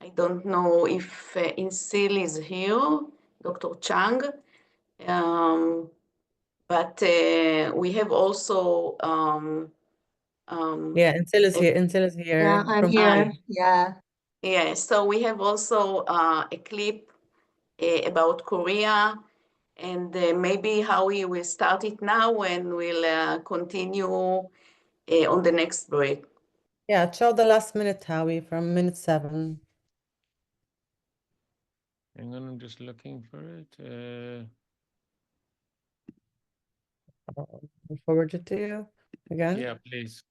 I don't know if Insil is here, Dr. Chang, but we have also Yeah, Insil is here. Insil is here. Yeah, I'm from here. Bali. Yeah. Yeah, so we have also a clip about Korea, and maybe how we will start it now and we'll continue on the next break. Yeah, show the last minute, Howie, from minute 7. Hang on, I'm just looking for it. I'll forward it to you again. Yeah, please.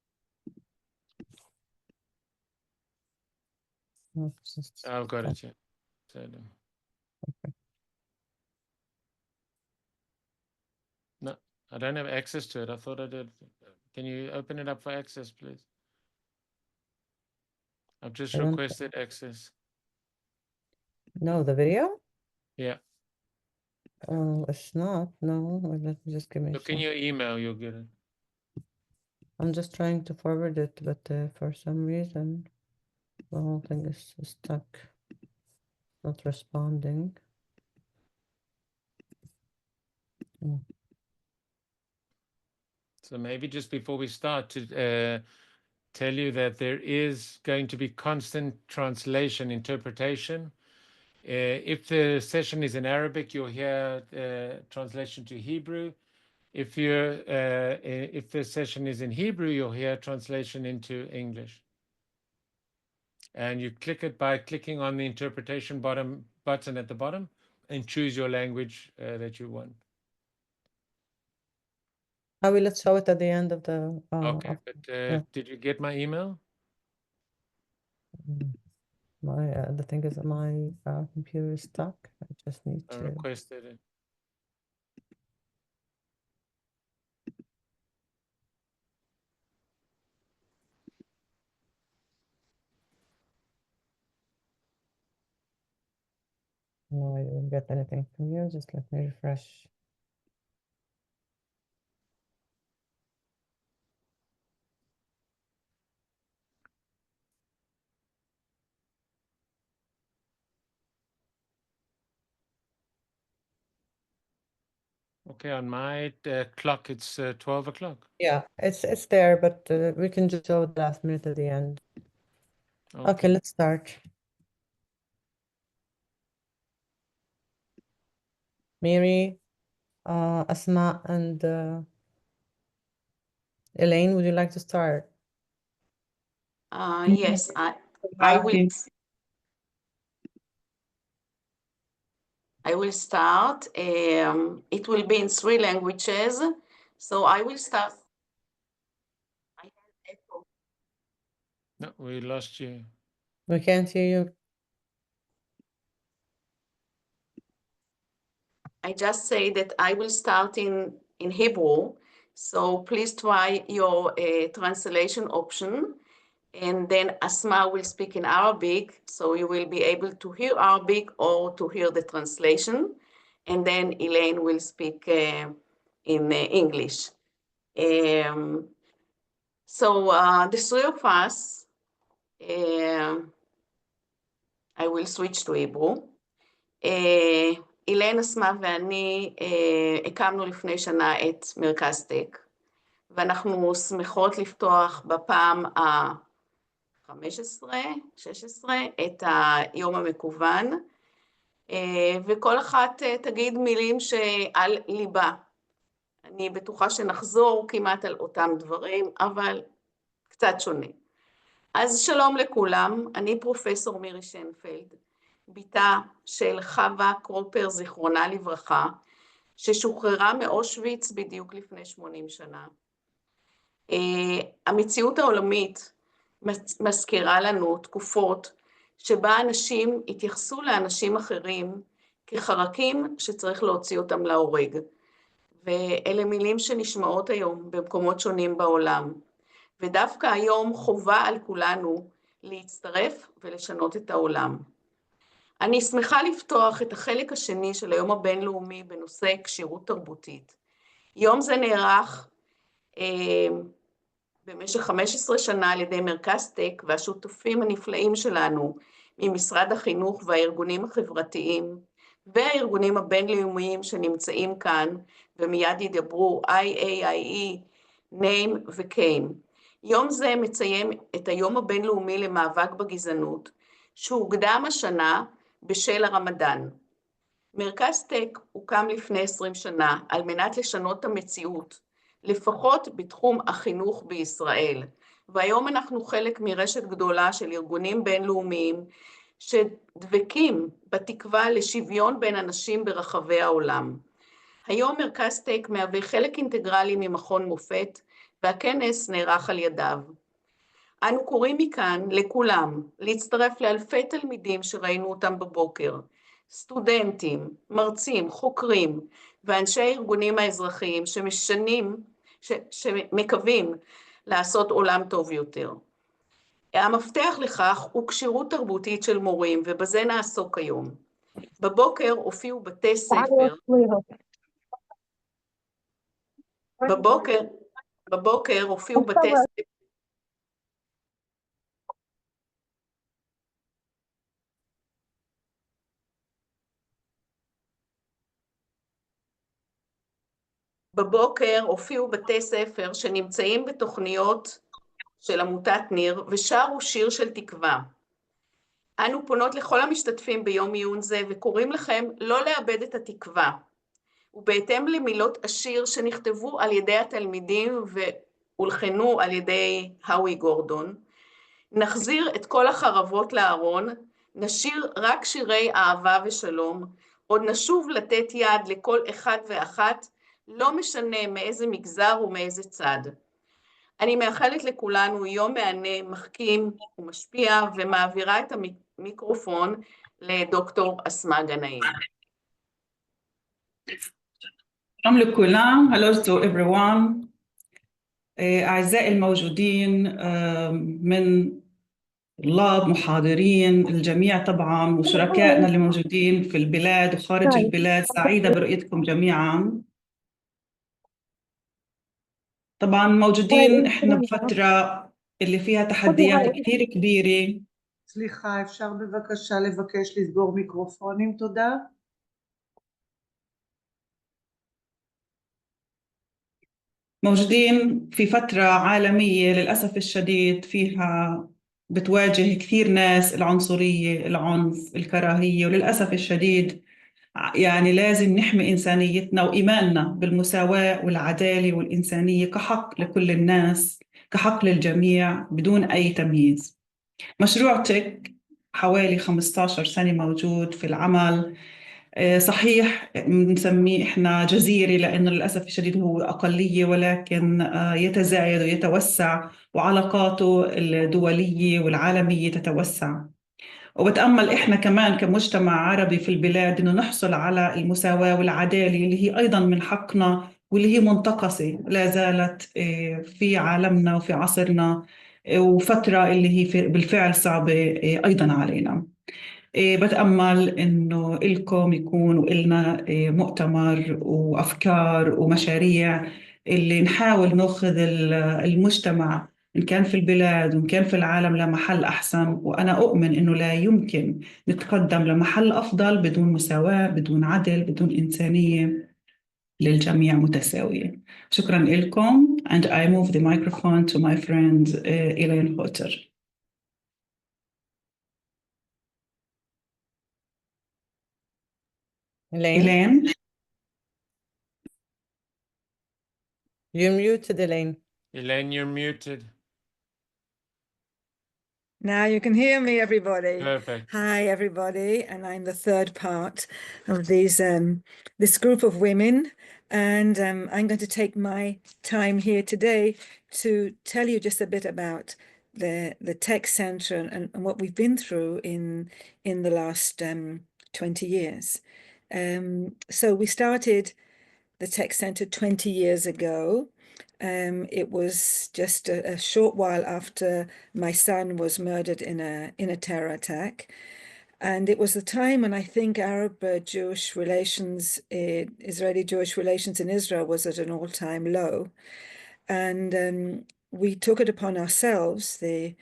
Oh, it's just- I've got it. Yeah. No, I don't have access to it. I thought I did. Can you open it up for access, please? I've just I don't- requested access. No, the video? Yeah. Oh, it's not. No, let me just give me a Look in sec. your email, you'll get it. I'm just trying to forward it, but for some reason, the whole thing is stuck. Not responding. So maybe just before we start to tell you that there is going to be constant translation, interpretation. If the session is in Arabic, you'll hear translation to Hebrew. If the session is in Hebrew, you'll hear translation into English. And you click it by clicking on the interpretation button at the bottom and choose your language that you want. Howie, let's show it at the end of the. Okay, but did you get my email? The thing is that my computer is stuck. I just need I to. requested it. No, I didn't get anything from you. Just let me refresh. Okay, on my clock, it's 12 o'clock. Yeah, it's there, but we can just show the last minute at the end. Okay, let's start. Mary, Asma, and Elaine, would you like to start? Yes, I will. I will start. It will be in 3 languages. So I will start. I have echo. No, we lost you. We can't hear you. I just say that I will start in Hebrew. So please try your translation option. And then Asma will speak in Arabic. So you will be able to hear Arabic or to hear the translation. And then Elaine will speak in English. So the 3 of us, I will switch to Hebrew. אילן, אסמה ואני הקמנו לפני שנה את מרכז טק, ואנחנו שמחות לפתוח בפעם ה-15, 16, את היום המקוון, וכל אחת תגיד מילים שעל ליבה. אני בטוחה שנחזור כמעט על אותם דברים, אבל קצת שונה. אז שלום לכולם, אני פרופסור מירי שנפלד, ביתה של חווה קרופר, זיכרונה לברכה, ששוחררה מאושוויץ בדיוק לפני 80 שנה. המציאות העולמית מזכירה לנו תקופות שבה אנשים התייחסו לאנשים אחרים כחרקים שצריך להוציא אותם להורג. ואלה מילים שנשמעות היום במקומות שונים בעולם. ודווקא היום חובה על כולנו להצטרף ולשנות את העולם. אני שמחה לפתוח את החלק השני של היום הבינלאומי בנושא כשירות תרבותית. יום זה נערך במשך 15 שנה על ידי מרכז טק והשותפים הנפלאים שלנו ממשרד החינוך והארגונים החברתיים והארגונים הבינלאומיים שנמצאים כאן ומיד ידברו IAIE, NAME ו-CAME. יום זה מציין את היום הבינלאומי למאבק בגזענות, שהוקדם השנה בשל הרמדאן. מרכז טק הוקם לפני 20 שנה על מנת לשנות את המציאות, לפחות בתחום החינוך בישראל, והיום אנחנו חלק מרשת גדולה של ארגונים בינלאומיים שדבקים בתקווה לשוויון בין אנשים ברחבי העולם. היום מרכז טק מהווה חלק אינטגרלי ממכון מופת, והכנס נערך על ידיו. אנו קוראים מכאן לכולם להצטרף לאלפי תלמידים שראינו אותם בבוקר, סטודנטים, מרצים, חוקרים ואנשי הארגונים האזרחיים שמקווים לעשות עולם טוב יותר. המפתח לכך הוא כשירות תרבותית של מורים, ובזה נעסוק היום. בבוקר הופיעו בתי ספר, בבוקר הופיעו בתי ספר, שנמצאים בתוכניות של עמותת ניר ושרו שיר של תקווה. אנו פונות לכל המשתתפים ביום עיון זה וקוראים לכם לא לאבד את התקווה. ובהתאם למילות השיר שנכתבו על ידי התלמידים והולחנו על ידי האווי גורדון, נחזיר את כל החרבות לארון, נשיר רק שירי אהבה ושלום, עוד נשוב לתת יד לכל אחד ואחת, לא משנה מאיזה מגזר ומאיזה צד. אני מאחלת לכולנו יום מהנה, מחכים ומשפיע, ומעבירה את המיקרופון לדוקטור אסמה גנאים. שלום לכולם, hello to everyone. أعزائي الموجودين من طلاب محاضرين الجميع طبعا وشركائنا اللي موجودين في البلاد وخارج البلاد، سعيدة برؤيتكم جميعا. طبعا موجودين احنا بفترة اللي فيها تحديات كثير كبيرة. סליחה, אפשר בבקשה לבקש לסגור מיקרופונים, תודה. موجودين في فترة عالمية للأسف الشديد فيها بتواجه كثير ناس العنصرية، العنف، الكراهية، وللأسف الشديد يعني لازم نحمي إنسانيتنا وإيماننا بالمساواة والعدالة والإنسانية كحق لكل الناس، كحق للجميع بدون أي تمييز. مشروع تك حوالي 15 سنة موجود في العمل. صحيح نسميه إحنا جزيرة لأنه للأسف الشديد هو أقلية، ولكن يتزايد ويتوسع وعلاقاته الدولية والعالمية تتوسع. وبتأمل إحنا كمان كمجتمع عربي في البلاد إنه نحصل على المساواة والعدالة اللي هي أيضا من حقنا واللي هي منتقصة لا زالت في عالمنا وفي عصرنا، وفترة اللي هي بالفعل صعبة أيضا علينا. بتأمل إنه إلكم يكون وإلنا مؤتمر وأفكار ومشاريع اللي نحاول نأخذ المجتمع إن كان في البلاد وإن كان في العالم لمحل أحسن، وأنا أؤمن إنه لا يمكن نتقدم لمحل أفضل بدون مساواة، بدون عدل، بدون إنسانية للجميع متساوية. شكرا لكم and I move the microphone to my friend Elaine Hotter. Elaine? Elaine? You're muted, Elaine. Elaine, you're muted. Now you can hear me, everybody. Perfect. Hi, everybody, and I'm the third part of these this group of women, and I'm going to take my time here today to tell you just a bit about the Tech Centre and what we've been through in the last 20 years. So we started the Tech Centre 20 years ago. It was just a short while after my son was murdered in a terror attack. And it was the time when I think Arab-Jewish relations, Israeli-Jewish relations in Israel was at an all-time low. And we took it upon ourselves, the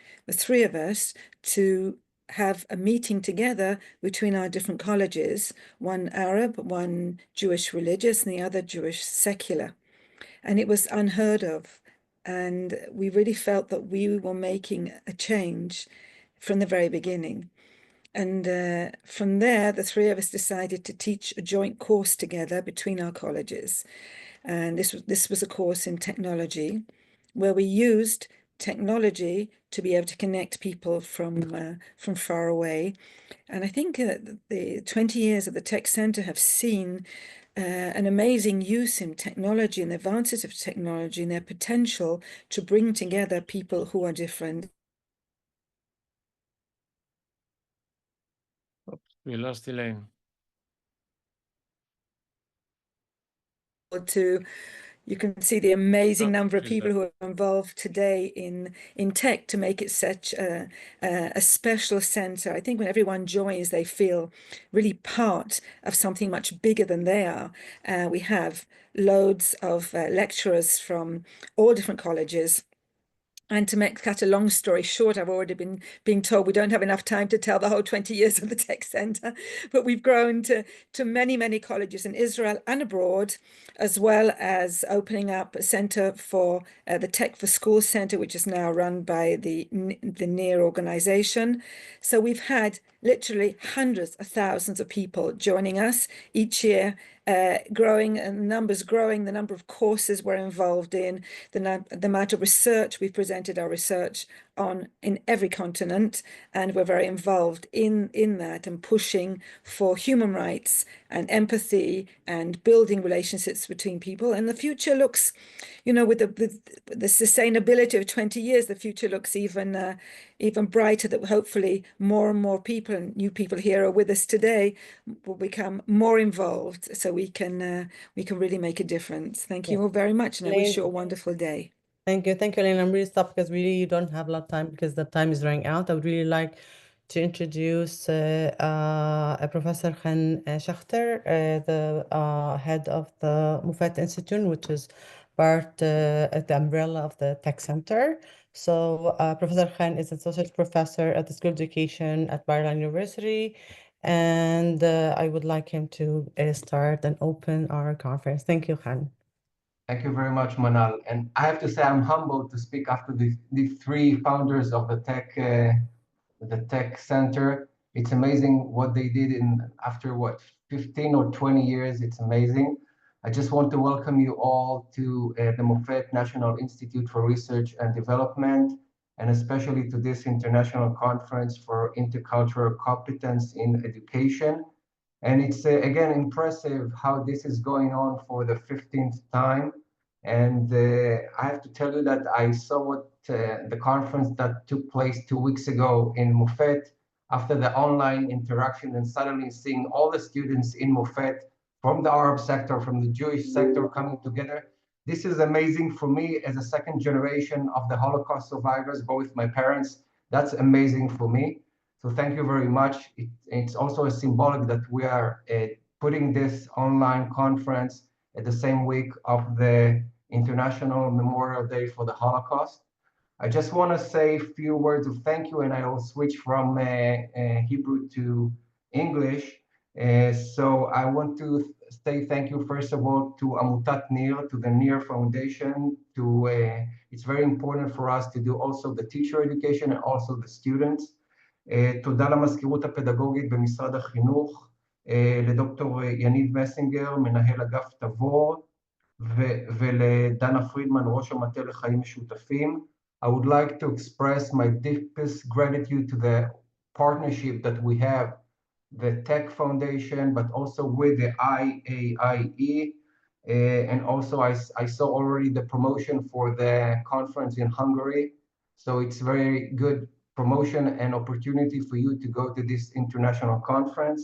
three of us, to have a meeting together between our different colleges, one Arab, one Jewish religious, and the other Jewish secular. And it was unheard of. And we really felt that we were making a change from the very beginning. And from there, the three of us decided to teach a joint course together between our colleges. And this was a course in technology, where we used technology to be able to connect people from far away. And I think the 20 years of the Tech Center have seen an amazing use in technology and the advances of technology and their potential to bring together people who are different. We lost Elaine. You can see the amazing number of she's people back. who are involved today in tech to make it such a special center. I think when everyone joins, they feel really part of something much bigger than they are. We have loads of lecturers from all different colleges. And to cut a long story short, I've already been being told we don't have enough time to tell the whole 20 years of the Tech Center, but we've grown to many, many colleges in Israel and abroad, as well as opening up a center for the Tech for Schools Center, which is now run by the NEAR organization. So we've had literally hundreds of thousands of people joining us each year, growing, and numbers growing, the number of courses we're involved in, the amount of research we've presented our research on in every continent, and we're very involved in that and pushing for human rights and empathy and building relationships between people. And the future looks, with the sustainability of 20 years, the future looks even brighter, that hopefully more and more people, and new people here are with us today, will become more involved, so we can really make a difference. Thank you all very much, and I wish you a wonderful day. Thank you, Elaine. I'm really stopped because we really don't have a lot of time because the time is running out. I would really like to introduce Professor Khan Shachter, the head of the Mufat Institute, which is part of the umbrella of the Tech Center. So Professor Khan is an associate professor at the School of Education at Bar-Ilan University, and I would like him to start and open our conference. Thank you, Khan. Thank you very much, Manal. And I have to say, I'm humbled to speak after the three founders of the Tech Center. It's amazing what they did after 15 or 20 years. It's amazing. I just want to welcome you all to the Mofet National Institute for Research and Development, and especially to this international conference for intercultural competence in education. And it's again impressive how this is going on for the 15th time. And I have to tell you that I saw the conference that took place 2 weeks ago in Mofet after the online interaction, and suddenly seeing all the students in Mofet from the Arab sector, from the Jewish sector coming together. This is amazing for me as a second generation of the Holocaust survivors, both my parents. That's amazing for me. So thank you very much. It's also a symbolic that we are putting this online conference at the same week of the International Memorial Day for the Holocaust. I just want to say a few words of thank you, and I will switch from Hebrew to English. So I want to say thank you, first of all, to Amutat NEAR, to the NEAR Foundation. It's very important for us to do also the teacher education and also the students. תודה למזכירות הפדגוגית במשרד החינוך, לדוקטור יניב מסינגר, מנהל אגף תבור, ולדנה פרידמן, ראש המטה לחיים משותפים. I would like to express my deepest gratitude to the partnership that we have, the Tech Foundation, but also with the IAIE. And also I saw already the promotion for the conference in Hungary. So it's very good promotion and opportunity for you to go to this international conference,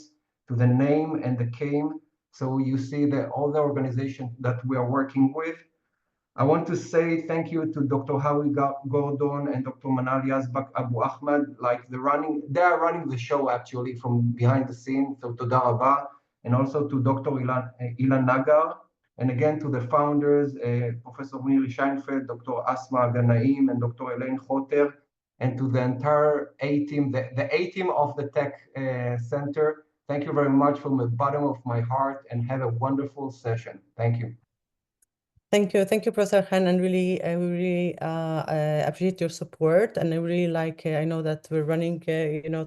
to the name and the came. So you see that all the organizations that we are working with. I want to say thank you to Dr. Howie Gordon and Dr. Manal Yazbak Abu Ahmed. They are running the show actually from behind the scenes. So toda rabah. And also to Dr. Ilan Nagar. And again to the founders, Professor Miri Scheinfeld, Dr. Asma Ganaim, and Dr. Elaine Choter. and to the entire A-team, the A-team of the Tech Center. Thank you very much from the bottom of my heart, and have a wonderful session. Thank you. Thank you, Professor Khan, and really, we really appreciate your support. And I really like. I know that we're running,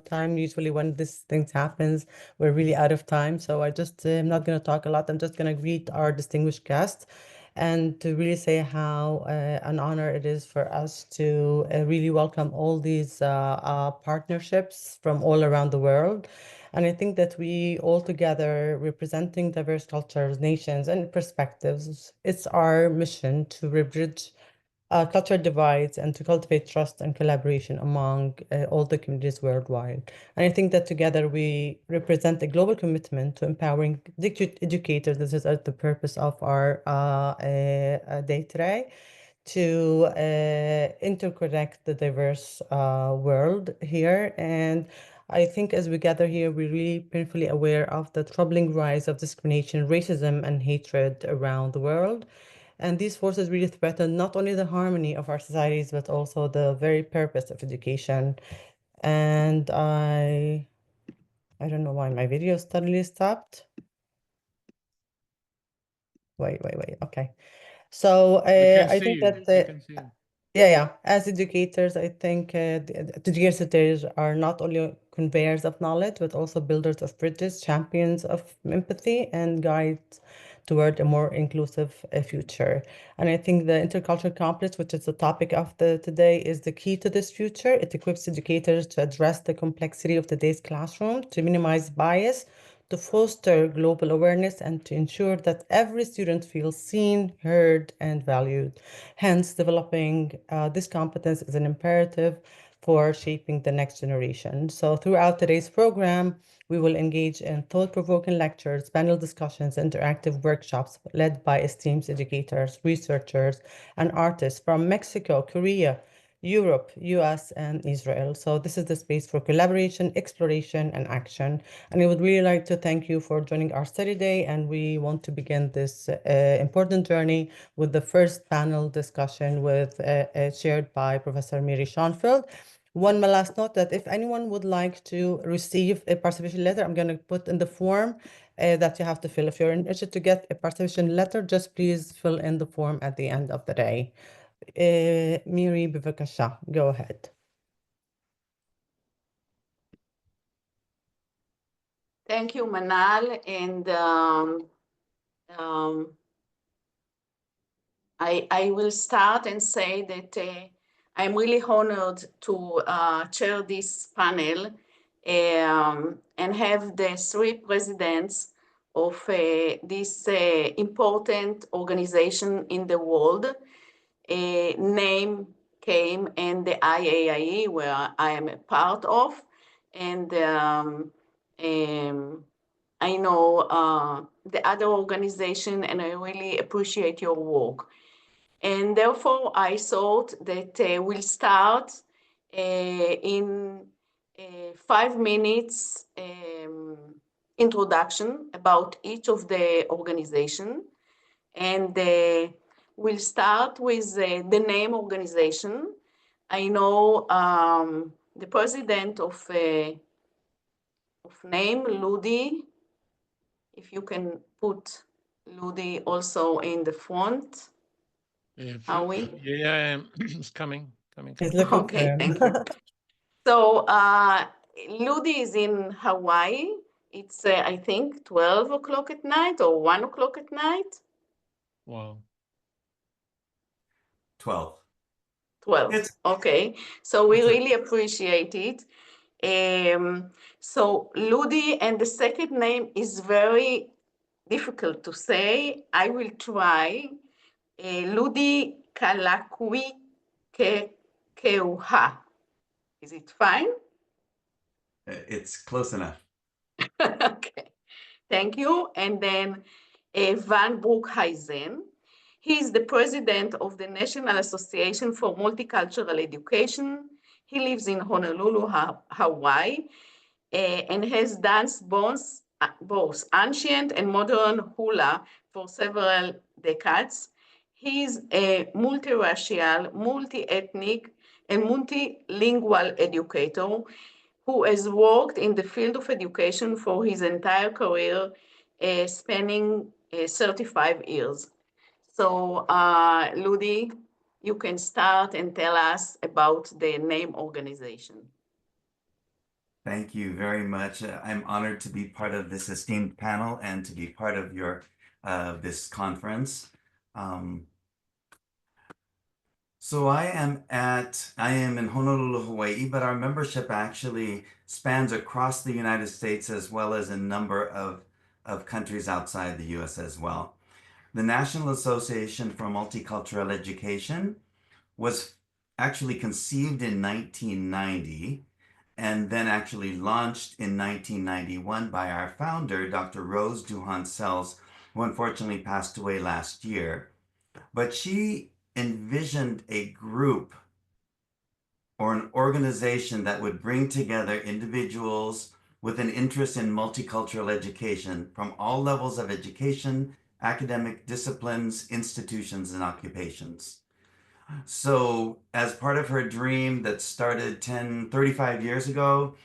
time. Usually, when this things happens, we're really out of time. So I just am not going to talk a lot. I'm just going to greet our distinguished guests, and to really say how an honor it is for us to really welcome all these partnerships from all around the world. And I think that we all together, representing diverse cultures, nations, and perspectives, it's our mission to bridge cultural divides and to cultivate trust and collaboration among all the communities worldwide. And I think that together we represent a global commitment to empowering educators. This is at the purpose of our day today, to interconnect the diverse world here. And I think as we gather here, we're really painfully aware of the troubling rise of discrimination, racism, and hatred around the world. And these forces really threaten not only the harmony of our societies, but also the very purpose of education. And I don't know why my video suddenly stopped. Wait. Okay. So I think that You can see you. Yeah. As educators, I think the educators are not only conveyors of knowledge, but also builders of bridges, champions of empathy, and guides toward a more inclusive future. And I think the intercultural complex, which is the topic of today, is the key to this future. It equips educators to address the complexity of today's classroom, to minimize bias, to foster global awareness, and to ensure that every student feels seen, heard, and valued. Hence, developing this competence is an imperative for shaping the next generation. So throughout today's program, we will engage in thought-provoking lectures, panel discussions, interactive workshops led by esteemed educators, researchers, and artists from Mexico, Korea, Europe, US, and Israel. So this is the space for collaboration, exploration, and action. And I would really like to thank you for joining our study day. And we want to begin this important journey with the first panel discussion shared by Professor Mary Schoenfeld. One last note that if anyone would like to receive a participation letter, I'm going to put in the form that you have to fill. If you're interested to get a participation letter, just please fill in the form at the end of the day. Miri, bivakasha, go ahead. Thank you, Manal, and I will start and say that I'm really honored to chair this panel and have the three presidents of this important organization in the world. Name came and the IAIE, where I am a part of, and I know the other organization, and I really appreciate your work. And therefore, I thought that we'll start in 5 minutes introduction about each of the organization. And we'll start with the name organization. I know the president of name, Ludi, if you can put Ludi also in the front. Are we? Yeah, it's coming. He's looking for Okay, him. thank you. So Ludi is in Hawaii. It's, I think, 12 o'clock at night or 1 o'clock at night. Wow. 12. 12, okay. So we really appreciate it. So Ludi, and the second name is very difficult to say. I will try. Ludi Kalakui Keuha. Is it fine? It's close enough. Okay, thank you. And then Van Broekhuizen. He is the president of the National Association for Multicultural Education. He lives in Honolulu, Hawaii, and has danced both ancient and modern hula for several decades. He is a multiracial, multi-ethnic a multilingual educator who has worked in the field of education for his entire career, spanning 35 years. So, Ludi, you can start and tell us about the NAME organization. Thank you very much. I'm honored to be part of this esteemed panel and to be part of your this conference. So I am in Honolulu, Hawaii, but our membership actually spans across the United States as well as a number of countries outside the US as well. The National Association for Multicultural Education was actually conceived in 1990 and then actually launched in 1991 by our founder, Dr. Rose Duhan-Sells, who unfortunately passed away last year. But she envisioned a group or an organization that would bring together individuals with an interest in multicultural education from all levels of education, academic disciplines, institutions, and occupations. So as part of her dream that started 35 years ago,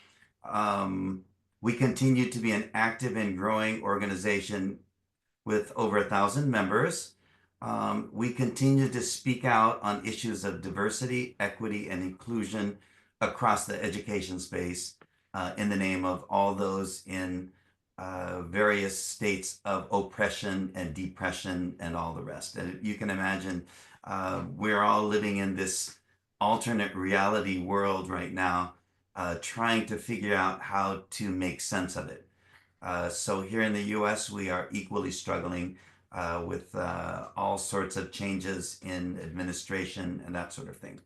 we continue to be an active and growing organization with over 1,000 members. We continue to speak out on issues of diversity, equity, and inclusion across the education space in the name of all those in various states of oppression and depression and all the rest. And you can imagine we're all living in this alternate reality world right now, trying to figure out how to make sense of it. So here in the US, we are equally struggling with all sorts of changes in administration and that sort of thing.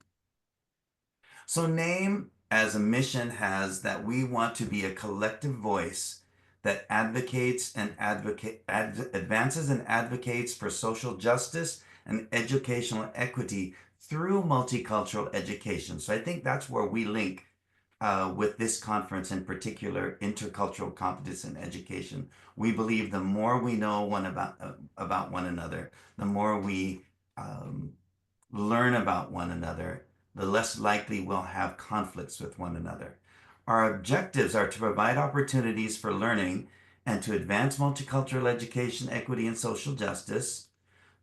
So NAME as a mission has that we want to be a collective voice that advocates and advances and advocates for social justice and educational equity through multicultural education. So I think that's where we link with this conference, in particular, intercultural competence in education. We believe the more we know about one another, the more we learn about one another, the less likely we'll have conflicts with one another. Our objectives are to provide opportunities for learning and to advance multicultural education, equity, and social justice,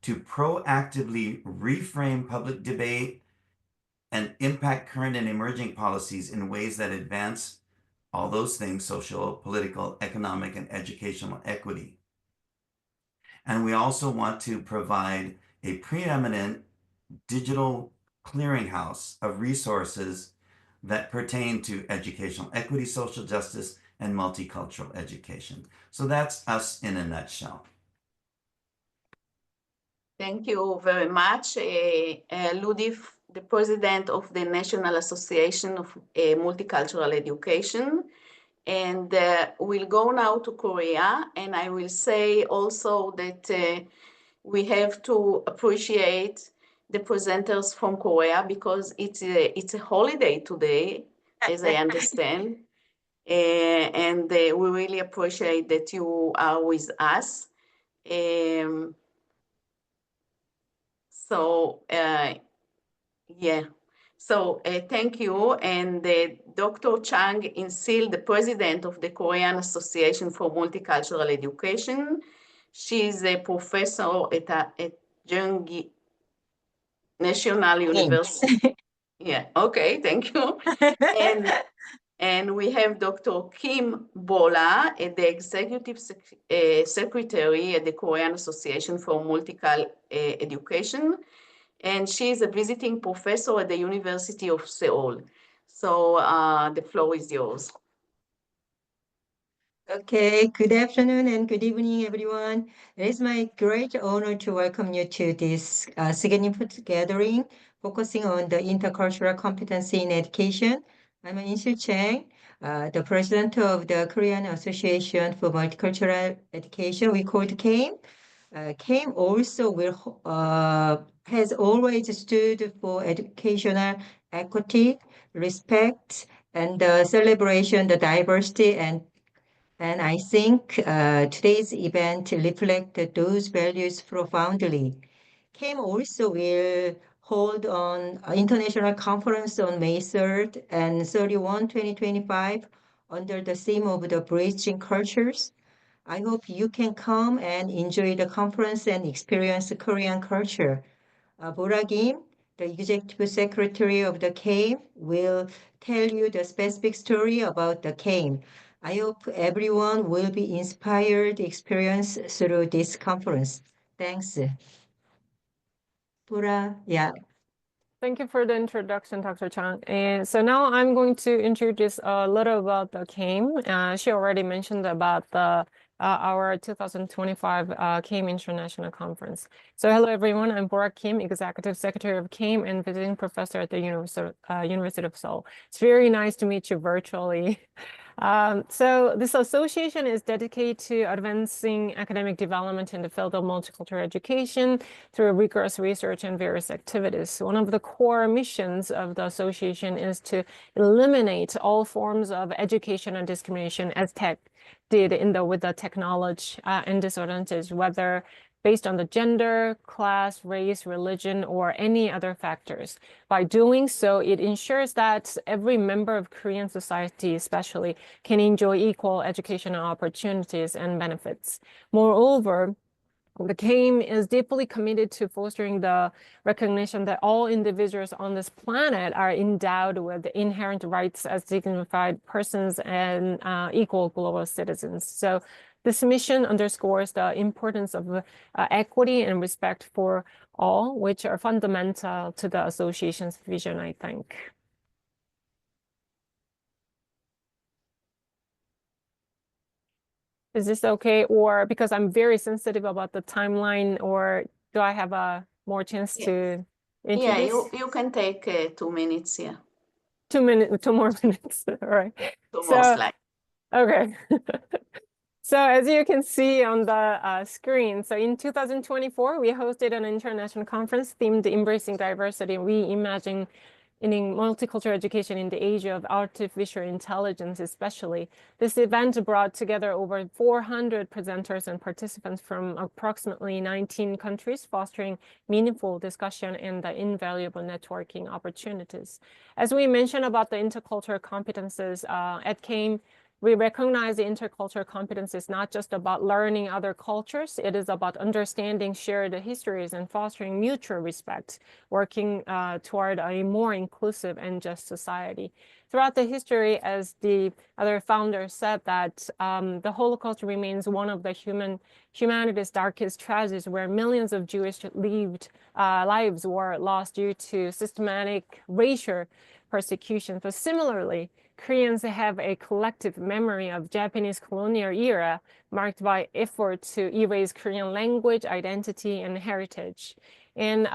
to proactively reframe public debate and impact current and emerging policies in ways that advance all those things: social, political, economic, and educational equity. And we also want to provide a preeminent digital clearinghouse of resources that pertain to educational equity, social justice, and multicultural education. So that's us in a nutshell. Thank you very much, Ludi, the president of the National Association of Multicultural Education. And we'll go now to Korea, and I will say also that we have to appreciate the presenters from Korea because it's a holiday today, as I understand. And we really appreciate that you are with us. Yeah. So thank you. And Dr. Chang In-sil, the president of the Korean Association for Multicultural Education. She's a professor at Jeongi National University. Yeah, okay, thank you. And we have Dr. Kim Bola, the executive secretary at the Korean Association for Multicultural Education. And she is a visiting professor at the University of Seoul. So the floor is yours. Okay, good afternoon and good evening, everyone. It is my great honor to welcome you to this significant gathering focusing on the intercultural competency in education. I'm In-sil Chang, the president of the Korean Association for Multicultural Education. We call it KAME. KAME also has always stood for educational equity, respect, and celebration the diversity and I think today's event reflects those values profoundly. KAME also will hold on international conference on May 3rd and 31, 2025, under the theme of the Bridging Cultures. I hope you can come and enjoy the conference and experience Korean culture. Bora Kim, the Executive Secretary of the CAIM, will tell you the specific story about the CAIM. I hope everyone will be inspired experience through this conference. Thanks. Bora, yeah. Thank you for the introduction, Dr. Chang. And so now I'm going to introduce a little about the CAIM. She already mentioned about the our 2025 CAIM International Conference. So hello everyone, I'm Bora Kim, Executive Secretary of CAIM and visiting professor at the University of Seoul. It's very nice to meet you virtually. So this association is dedicated to advancing academic development in the field of multicultural education through rigorous research and various activities. One of the core missions of the association is to eliminate all forms of education and discrimination, as Tech did with the technology and disadvantage, whether based on the gender, class, race, religion, or any other factors. By doing so, it ensures that every member of Korean society especially can enjoy equal educational opportunities and benefits. Moreover, the CAIM is deeply committed to fostering the recognition that all individuals on this planet are endowed with inherent rights as dignified persons and equal global citizens. So this mission underscores the importance of equity and respect for all, which are fundamental to the association's vision, I think. Is this okay? Or because I'm very sensitive about the timeline, or do I have a more chance to introduce? Yeah, you can take 2 minutes, yeah. 2 minutes, 2 more minutes, all right. Two more slides. Okay. So as you can see on the screen, so in 2024, we hosted an international conference themed Embracing Diversity, Reimagining Multicultural Education in the Age of Artificial Intelligence, especially. This event brought together over 400 presenters and participants from approximately 19 countries, fostering meaningful discussion and the invaluable networking opportunities. As we mentioned about the intercultural competences at CAIM, we recognize the intercultural competence is not just about learning other cultures, it is about understanding shared histories and fostering mutual respect, working toward a more inclusive and just society. Throughout the history, as the other founders said, that the Holocaust remains one of the humanity's darkest tragedies, where millions of Jewish lives were lost due to systematic racial persecution. But similarly, Koreans have a collective memory of Japanese colonial era marked by effort to erase Korean language, identity, and heritage. And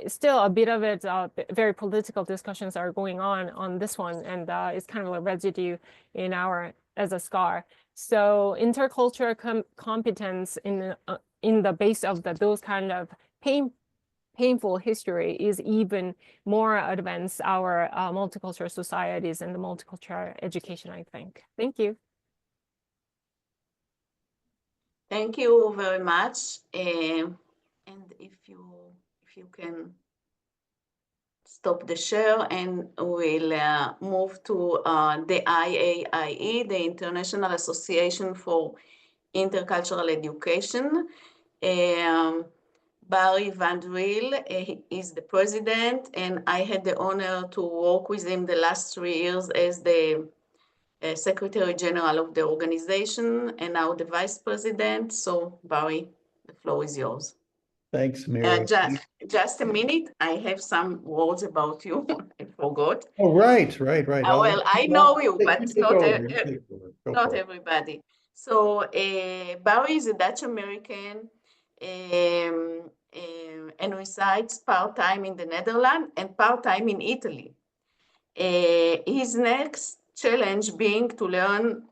still a bit of it, very political discussions are going on this one, and it's kind of a residue in as a scar. So intercultural competence in the base of those kind of painful history is even more advanced our multicultural societies and the multicultural education, I think. Thank you. Thank you very much. And if you can stop the share, and we'll move to the IAIE, the International Association for Intercultural Education. Barry Van Driel is the president, and I had the honor to work with him the last 3 years as the Secretary General of the organization, and now the Vice President. So Barry, the floor is yours. Thanks, Mary. Just a minute, I have some words about you. I forgot. Oh, right. Well, I know you, but not everybody. So Barry is a Dutch American and resides part-time in the Netherlands and part-time in Italy. His next challenge being to learn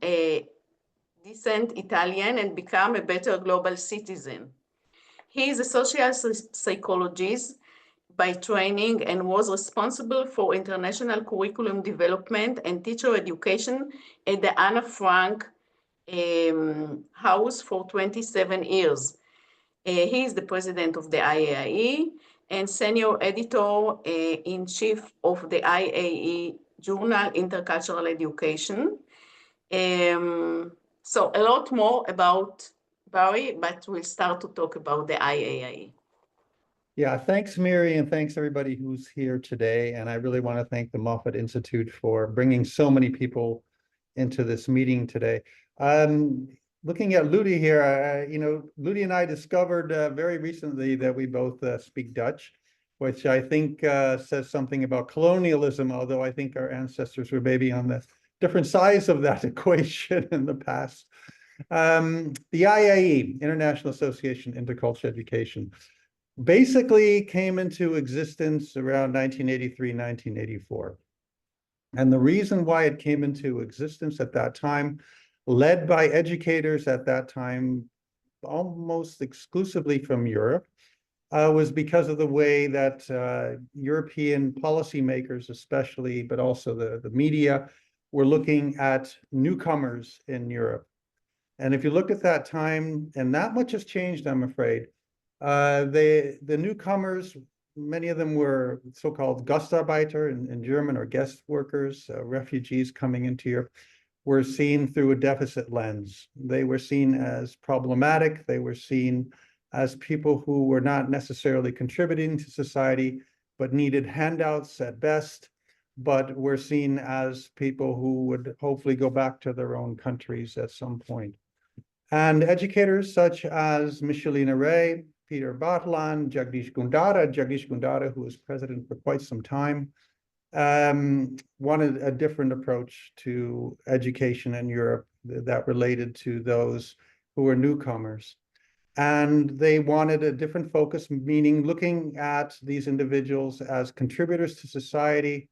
decent Italian and become a better global citizen. He is a social psychologist by training and was responsible for international curriculum development and teacher education at the Anna Frank House for 27 years. He is the president of the IAIE, and Senior Editor-in-Chief of the IAE Journal Intercultural Education. So a lot more about Barry, but we'll start to talk about the IAE. Yeah, thanks, Miri, and thanks everybody who's here today. And I really want to thank the Moffat Institute for bringing so many people into this meeting today. Looking at Ludi here, Ludi and I discovered very recently that we both speak Dutch, which I think says something about colonialism, although I think our ancestors were maybe on the different sides of that equation in the past. The IAE, International Association Intercultural Education, basically came into existence around 1983, 1984. And the reason why it came into existence at that time, led by educators at that time, almost exclusively from Europe, was because of the way that European policymakers especially, but also the media, were looking at newcomers in Europe. And if you look at that time, and not much has changed, I'm afraid, the newcomers, many of them were so-called Gastarbeiter in German, or guest workers, refugees coming into Europe, were seen through a deficit lens. They were seen as problematic. They were seen as people who were not necessarily contributing to society, but needed handouts at best, but were seen as people who would hopefully go back to their own countries at some point. And educators such as Michelina Ray, Peter Bartlan, Jagdish Gundara, who was president for quite some time, wanted a different approach to education in Europe that related to those who were newcomers. And they wanted a different focus, meaning looking at these individuals as contributors to society,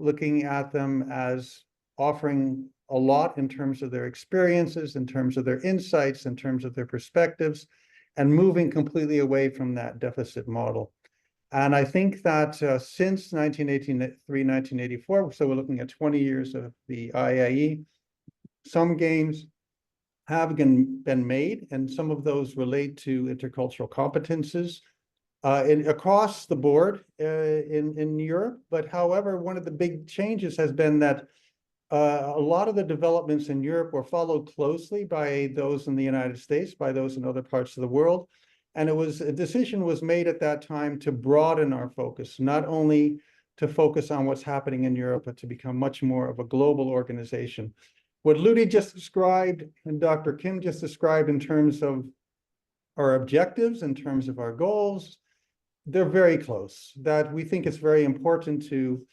looking at them as offering a lot in terms of their experiences, in terms of their insights, in terms of their perspectives, and moving completely away from that deficit model. And I think that since 1983, 1984, so we're looking at 20 years of the IAE, some gains have been made, and some of those relate to intercultural competences across the board in Europe. But however, one of the big changes has been that a lot of the developments in Europe were followed closely by those in the United States, by those in other parts of the world. And a decision was made at that time to broaden our focus, not only to focus on what's happening in Europe, but to become much more of a global organization. What Ludi just described and Dr. Kim just described in terms of our objectives, in terms of our goals, they're very close. That we think it's very important to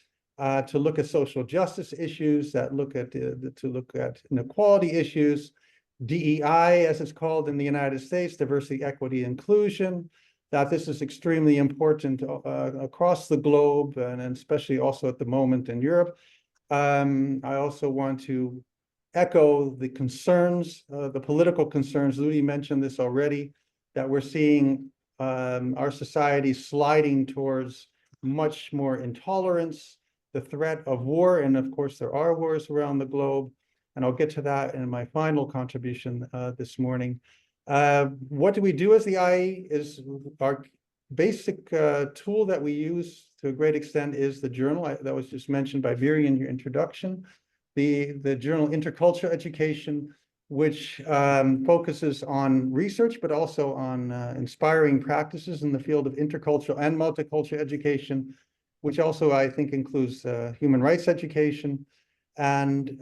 look at social justice issues, to look at inequality issues, DEI, as it's called in the United States, diversity, equity, inclusion, that this is extremely important across the globe, and especially also at the moment in Europe. I also want to echo the concerns, the political concerns. Ludi mentioned this already, that we're seeing our society sliding towards much more intolerance, the threat of war, and of course there are wars around the globe, and I'll get to that in my final contribution this morning. What do we do as the IE is our basic tool that we use to a great extent is the journal that was just mentioned by Viri in your introduction, the journal Intercultural Education, which focuses on research, but also on inspiring practices in the field of intercultural and multicultural education, which also I think includes human rights education and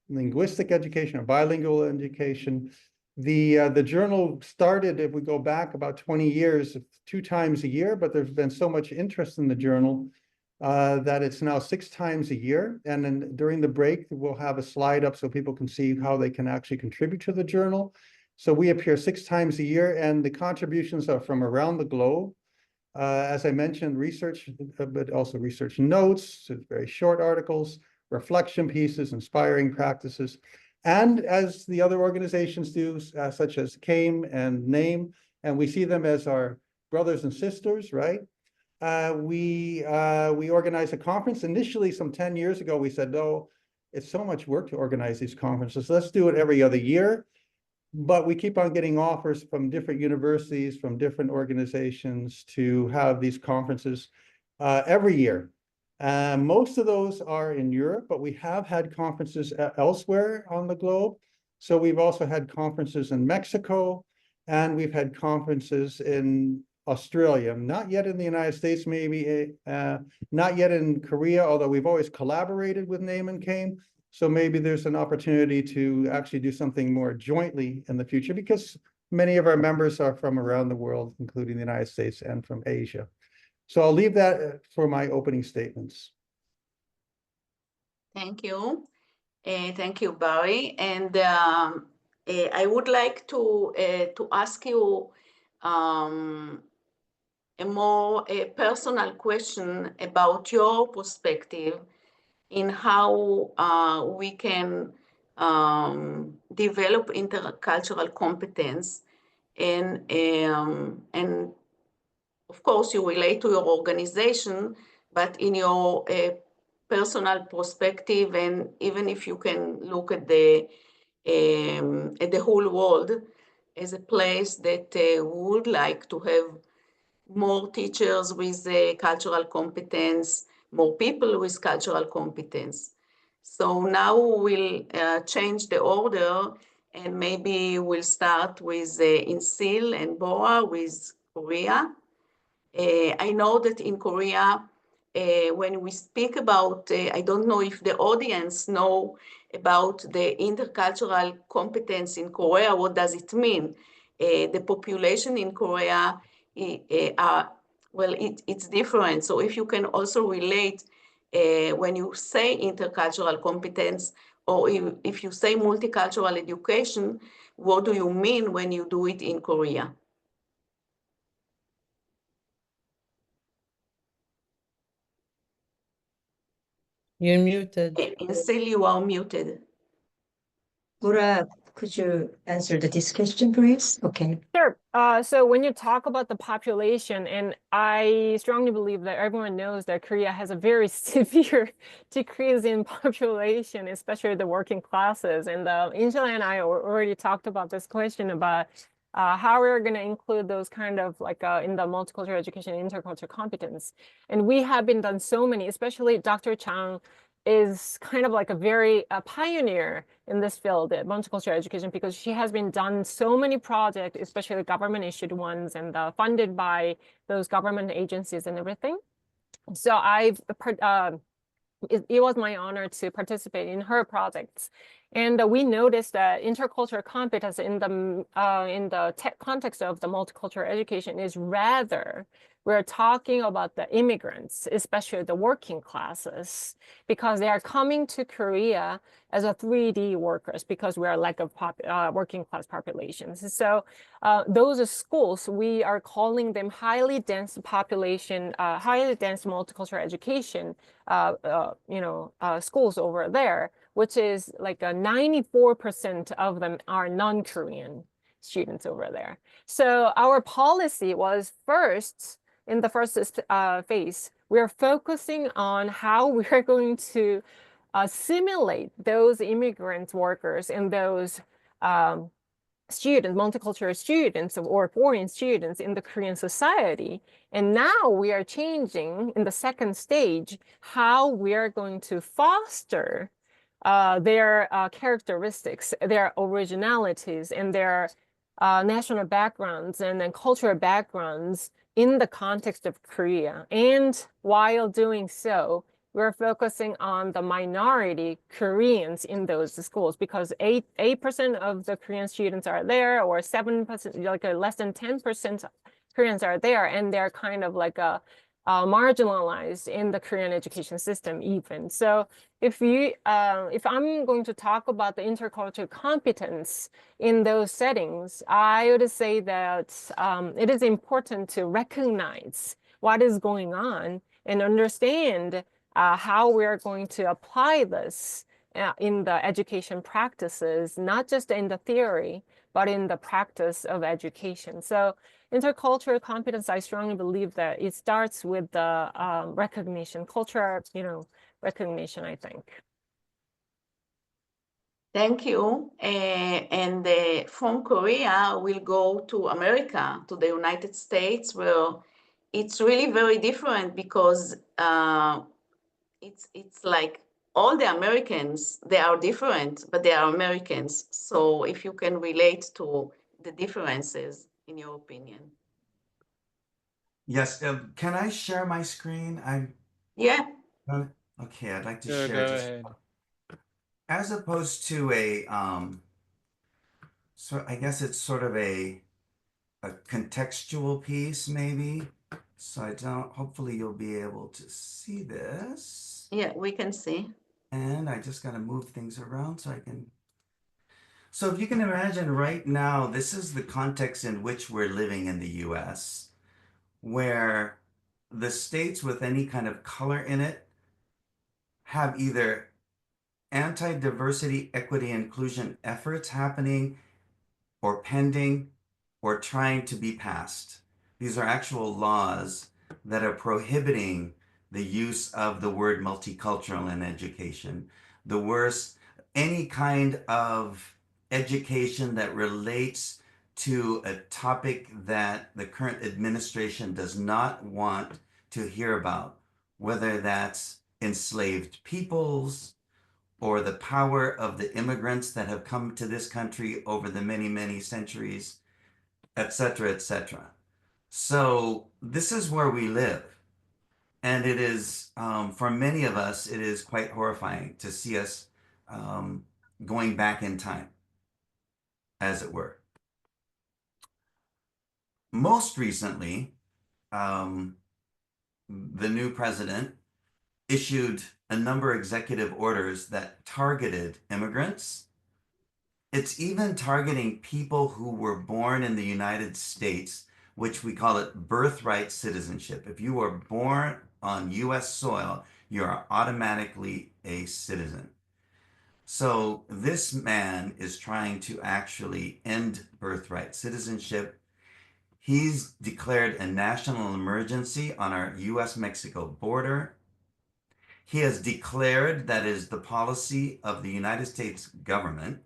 linguistic education or bilingual education. The journal started, if we go back about 20 years, 2 times a year, but there's been so much interest in the journal that it's now 6 times a year. And then during the break, we'll have a slide up so people can see how they can actually contribute to the journal. So we appear 6 times a year, and the contributions are from around the globe. As I mentioned, research, but also research notes, very short articles, reflection pieces, inspiring practices. And as the other organizations do, such as CAME and NAME, and we see them as our brothers and sisters, right? We organized a conference. Initially, some 10 years ago, we said, no, it's so much work to organize these conferences. Let's do it every other year. but we keep on getting offers from different universities, from different organizations to have these conferences every year. Most of those are in Europe, but we have had conferences elsewhere on the globe. So we've also had conferences in Mexico, and we've had conferences in Australia, not yet in the United States, maybe not yet in Korea, although we've always collaborated with Name and Came. So maybe there's an opportunity to actually do something more jointly in the future, because many of our members are from around the world, including the United States and from Asia. So I'll leave that for my opening statements. Thank you. Thank you, Barry. And I would like to ask you a more personal question about your perspective in how we can develop intercultural competence, and of course you relate to your organization, but in your personal perspective, and even if you can look at the whole world as a place that would like to have more teachers with cultural competence, more people with cultural competence. So now we'll change the order, and maybe we'll start with Insil and Bora with Korea. I know that in Korea, when we speak about, I don't know if the audience know about the intercultural competence in Korea, what does it mean? The population in Korea, well, it's different. So if you can also relate when you say intercultural competence, or if you say multicultural education, what do you mean when you do it in Korea? You're muted. Insil, you are muted. Laura, could you answer this question, please? Okay. Sure. So when you talk about the population, and I strongly believe that everyone knows that Korea has a very severe decrease in population, especially the working classes. And Angela and I already talked about this question about how we're going to include those kind of like in the multicultural education and intercultural competence. And we have been done so many, especially Dr. Chang is kind of like a very pioneer in this field, multicultural education, because she has been done so many projects, especially government issued ones and funded by those government agencies and everything. So it was my honor to participate in her projects. And we noticed that intercultural competence in the context of the multicultural education is rather, we're talking about the immigrants, especially the working classes, because they are coming to Korea as a 3D workers, because we are lack of working class populations. So those schools, we are calling them highly dense population, highly dense multicultural education schools over there, which is like 94% of them are non-Korean students over there. So our policy was first, in the first phase, we're focusing on how we're going to assimilate those immigrant workers and those students, multicultural students or foreign students in the Korean society. And now we are changing in the second stage how we are going to foster their characteristics, their originalities, and their national backgrounds and then cultural backgrounds in the context of Korea. And while doing so, we're focusing on the minority Koreans in those schools, because 8% of the Korean students are there, or 7%, like less than 10% Koreans are there, and they're kind of like marginalized in the Korean education system even. So if I'm going to talk about the intercultural competence in those settings, I would say that it is important to recognize what is going on and understand how we're going to apply this in the education practices, not just in the theory, but in the practice of education. So intercultural competence, I strongly believe that it starts with the recognition, cultural, recognition, I think. Thank you. And from Korea will go to America, to the United States, where it's really very different because it's like all the Americans, they are different, but they are Americans. So if you can relate to the differences, in your opinion. Yes, can I share my screen? Yeah. Okay, I'd like to Sure, share go just ahead. as opposed to a so I guess it's sort of a contextual piece maybe. So I don't, hopefully you'll be able to see this. Yeah, we can see. And I just got to move things around so I can. So if you can imagine right now, this is the context in which we're living in the US, where the states with any kind of color in it have either anti-diversity, equity, inclusion efforts happening or pending or trying to be passed. These are actual laws that are prohibiting the use of the word multicultural in education. The worst, any kind of education that relates to a topic that the current administration does not want to hear about, whether that's enslaved peoples, or the power of the immigrants that have come to this country over the many, many centuries, et cetera, et cetera. So this is where we live. And it is, for many of us, it is quite horrifying to see us going back in time, as it were. Most recently, the new president issued a number of executive orders that targeted immigrants. It's even targeting people who were born in the United States, which we call it birthright citizenship. If you were born on US soil, you are automatically a citizen. So this man is trying to actually end birthright citizenship. He's declared a national emergency on our US-Mexico border. He has declared that it is the policy of the United States government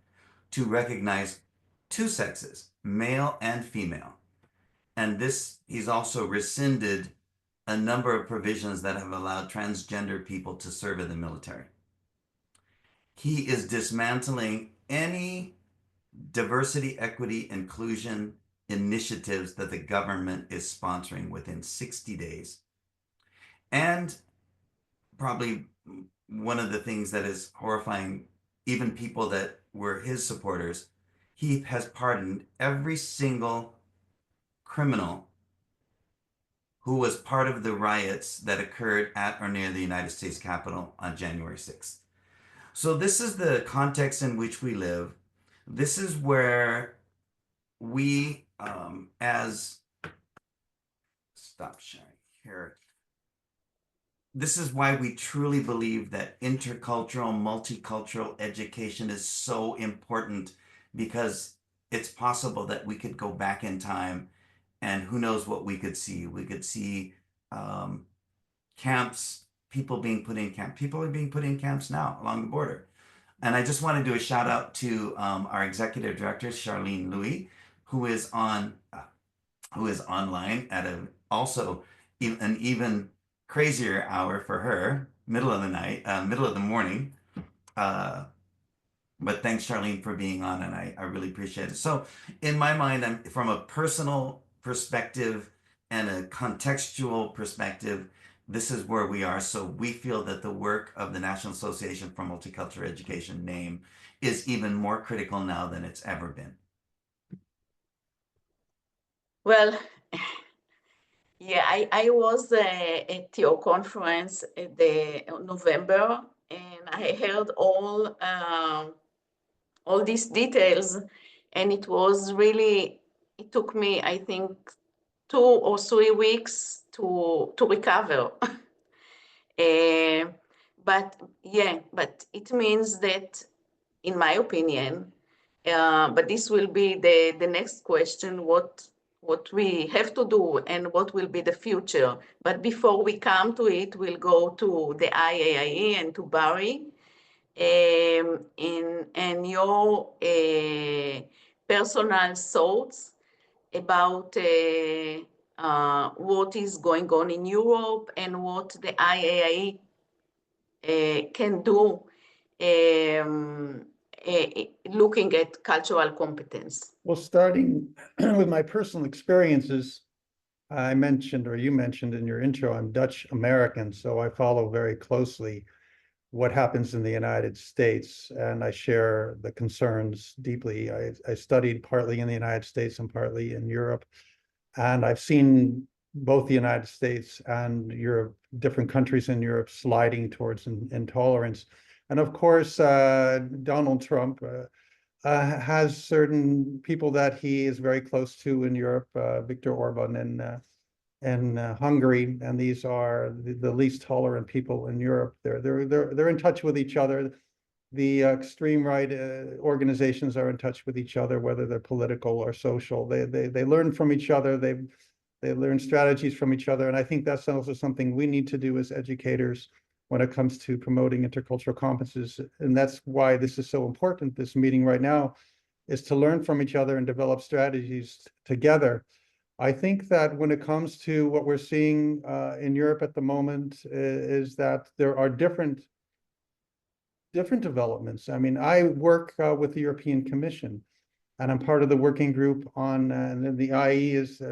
to recognize two sexes, male and female. And this, he's also rescinded a number of provisions that have allowed transgender people to serve in the military. He is dismantling any diversity, equity, inclusion initiatives that the government is sponsoring within 60 days. And probably one of the things that is horrifying, even people that were his supporters, he has pardoned every single criminal who was part of the riots that occurred at or near the United States Capitol on January 6th. So this is the context in which we live. This is where we, stop sharing here. This is why we truly believe that intercultural, multicultural education is so important, because it's possible that we could go back in time and who knows what we could see. We could see camps, people being put in camp. People are being put in camps now along the border. And I just want to do a shout out to our executive director, Charlene Louis, who is online at also an even crazier hour for her, middle of the night, middle of the morning. But thanks, Charlene, for being on, and I really appreciate it. So in my mind, from a personal perspective and a contextual perspective, this is where we are. So we feel that the work of the National Association for Multicultural Education, NAME, is even more critical now than it's ever been. Well, yeah, I was at your conference at the November, and I heard all these details, and it was really, it took me, I think, 2 or 3 weeks to recover. But yeah, but it means that, in my opinion, but this will be the next question, what we have to do and what will be the future. But before we come to it, we'll go to the IAIE and to Barry. And your personal thoughts about what is going on in Europe and what the IAI can do looking at cultural competence. Well, starting with my personal experiences, I mentioned, or you mentioned in your intro, I'm Dutch American, so I follow very closely what happens in the United States, and I share the concerns deeply. I studied partly in the United States and partly in Europe, and I've seen both the United States and Europe, different countries in Europe, sliding towards intolerance. And of course, Donald Trump has certain people that he is very close to in Europe, Viktor Orban and Hungary, and these are the least tolerant people in Europe. They're in touch with each other. The extreme right organizations are in touch with each other, whether they're political or social. They learn from each other. They learn strategies from each other, and I think that's also something we need to do as educators when it comes to promoting intercultural competences. And that's why this is so important. This meeting right now is to learn from each other and develop strategies together. I think that when it comes to what we're seeing in Europe at the moment is that there are different developments. I mean, I work with the European Commission, and I'm part of the working group on, and the IE is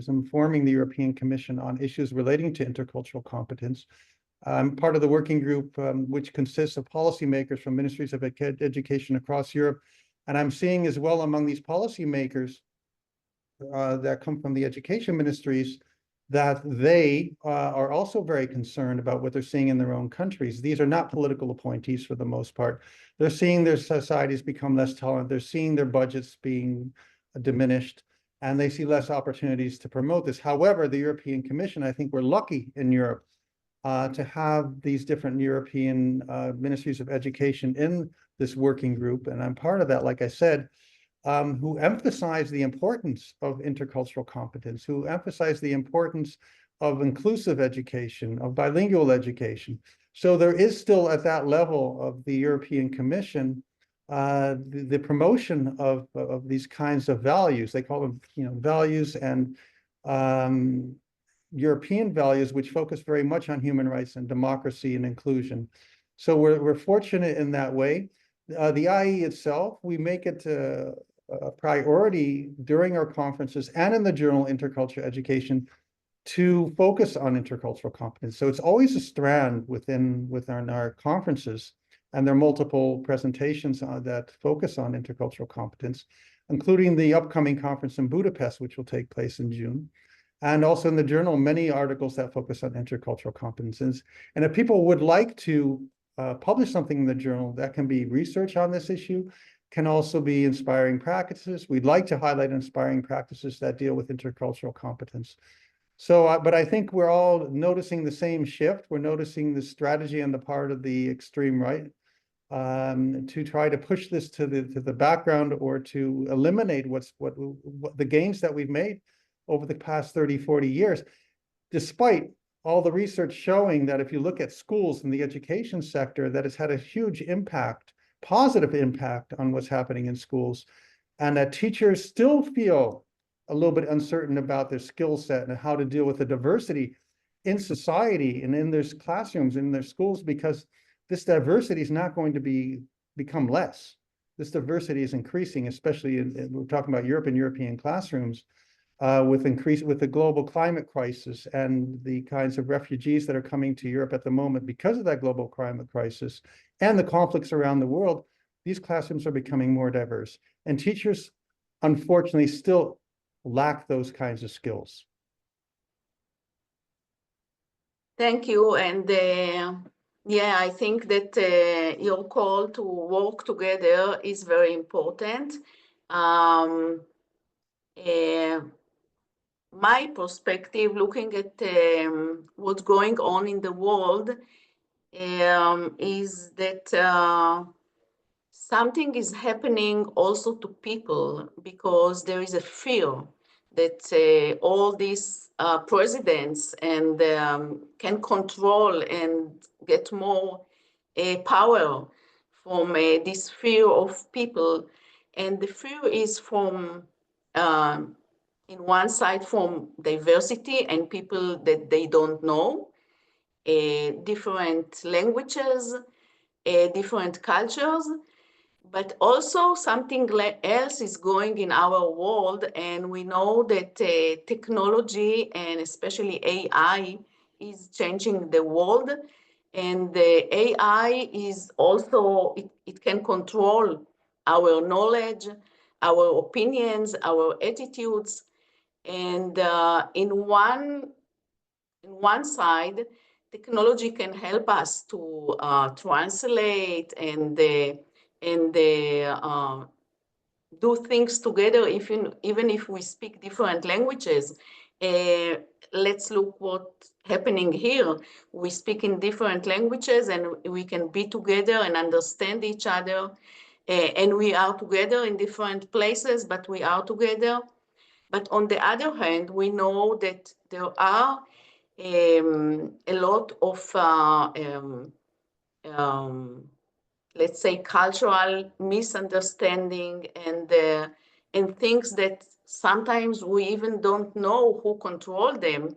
informing the European Commission on issues relating to intercultural competence. I'm part of the working group, which consists of policymakers from ministries of education across Europe. And I'm seeing as well among these policymakers that come from the education ministries that they are also very concerned about what they're seeing in their own countries. These are not political appointees for the most part. They're seeing their societies become less tolerant. They're seeing their budgets being diminished, and they see less opportunities to promote this. However, the European Commission, I think we're lucky in Europe to have these different European ministries of education in this working group. And I'm part of that, like I said, who emphasize the importance of intercultural competence, who emphasize the importance of inclusive education, of bilingual education. So there is still at that level of the European Commission, the promotion of these kinds of values. They call them, values and European values, which focus very much on human rights and democracy and inclusion. So we're fortunate in that way. The IE itself, we make it a priority during our conferences and in the journal Intercultural Education to focus on intercultural competence. So it's always a strand within our conferences, and there are multiple presentations that focus on intercultural competence, including the upcoming conference in Budapest, which will take place in June. And also in the journal, many articles that focus on intercultural competences. And if people would like to publish something in the journal, that can be research on this issue, can also be inspiring practices. We'd like to highlight inspiring practices that deal with intercultural competence. So, but I think we're all noticing the same shift. We're noticing the strategy on the part of the extreme right to try to push this to the background, or to eliminate what the gains that we've made over the past 30, 40 years, despite all the research showing that if you look at schools in the education sector, that it's had a huge impact, positive impact on what's happening in schools, and that teachers still feel a little bit uncertain about their skill set and how to deal with the diversity in society and in their classrooms, in their schools, because this diversity is not going to become less. This diversity is increasing, especially we're talking about Europe and European classrooms. With the global climate crisis and the kinds of refugees that are coming to Europe at the moment because of that global climate crisis and the conflicts around the world, these classrooms are becoming more diverse. And teachers, unfortunately, still lack those kinds of skills. Thank you. And yeah, I think that your call to work together is very important. My perspective, looking at what's going on in the world, is that something is happening also to people, because there is a fear that all these presidents and can control and get more power from this fear of people And the fear is from, in one side, from diversity and people that they don't know, different languages, different cultures, but also something else is going in our world, and we know that technology and especially AI is changing the world, and the AI is also, it can control our knowledge, our opinions, our attitudes, and in one side, technology can help us to translate and do things together, even if we speak different languages. Let's look what's happening here. We speak in different languages and we can be together and understand each other. And we are together in different places, but we are together. But on the other hand, we know that there are a lot of, let's say, cultural misunderstanding and things that sometimes we even don't know who control them,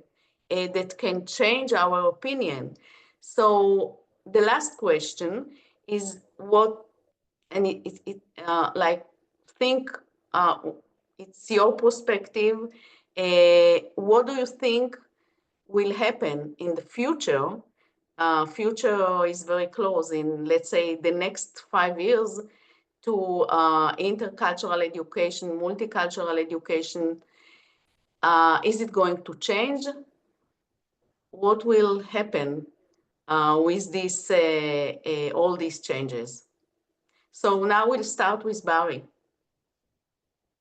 that can change our opinion. So the last question is what, and like, think, it's your perspective. What do you think will happen in the future? Future is very close in, let's say, the next 5 years to intercultural education, multicultural education. Is it going to change? What will happen with this, all these changes? So now we'll start with Barry.